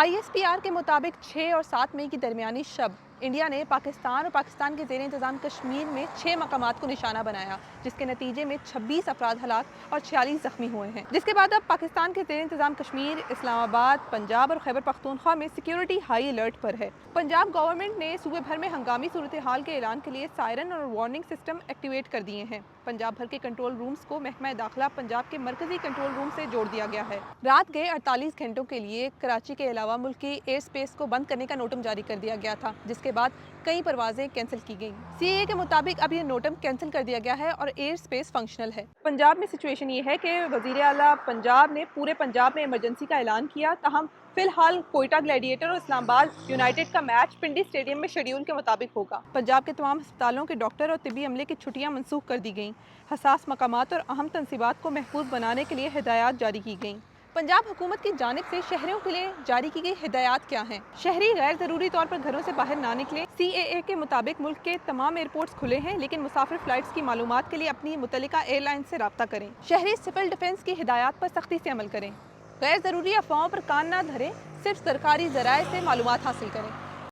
ISPR के मुताबिक 6 और 7 मई की दरमियानी शब इंडिया ने पाकिस्तान और पाकिस्तान के ज़ेर इंतज़ाम कश्मीर में 6 मकामात को निशाना बनाया, जिसके नतीजे में 26 अफराद हलाक और 46 जख्मी हुए हैं। जिसके बाद अब पाकिस्तान के ज़ेर इंतज़ाम कश्मीर, इस्लामाबाद, पंजाब और खैबर पख्तूनख्वा में सिक्योरिटी हाई अलर्ट पर है। पंजाब गवर्नमेंट ने सूबे भर में हंगामी सूरत हाल के ऐलान के लिए सायरन और वार्निंग सिस्टम एक्टिवेट कर दिए हैं। पंजाब भर के कंट्रोल रूम्स को महकमा दाखिला पंजाब के मरकजी कंट्रोल रूम से जोड़ दिया गया है। रात के 48 घंटों के लिए कराची के अलावा मुल्क की एयर स्पेस को बंद करने का नोटम जारी कर दिया गया था, जिसके बाद कई परवाजें कैंसिल की गईं। CAA के मुताबिक अब ये नोटम कैंसिल कर दिया गया है और एयर स्पेस फंक्शनल है। पंजाब में सिचुएशन ये है कि वजीर आला पंजाब ने पूरे पंजाब में इमरजेंसी का ऐलान किया, ताहम फिलहाल कोयटा ग्लैडिएटर और इस्लामाबाद यूनाइटेड का मैच पिंडी स्टेडियम में शेड्यूल के मुताबिक होगा। पंजाब के तमाम अस्पतालों के डॉक्टर और तिब्बी अमले की छुट्टियां मनसूख कर दी गईं। हसास मकामात और अहम तंसीबात को महफूज बनाने के लिए हिदायत जारी की गईं। पंजाब हुकूमत की जानिब से शहरियों के लिए जारी की गई हिदायत क्या हैं? शहरी गैर ज़रूरी तौर पर घरों से बाहर ना निकलें। CAA के मुताबिक मुल्क के तमाम एयरपोर्ट्स खुले हैं, लेकिन मुसाफिर फ़्लाइट्स की मालूमात के लिए अपनी मुतल्लिका एयरलाइन से रब्ता करें। शहरी सिविल डिफेंस की हिदायत पर सख्ती से अमल करें। गैर ज़रूरी अफवाहों पर कान ना धरें, सिर्फ सरकारी ज़राए से मालूमात हासिल करें।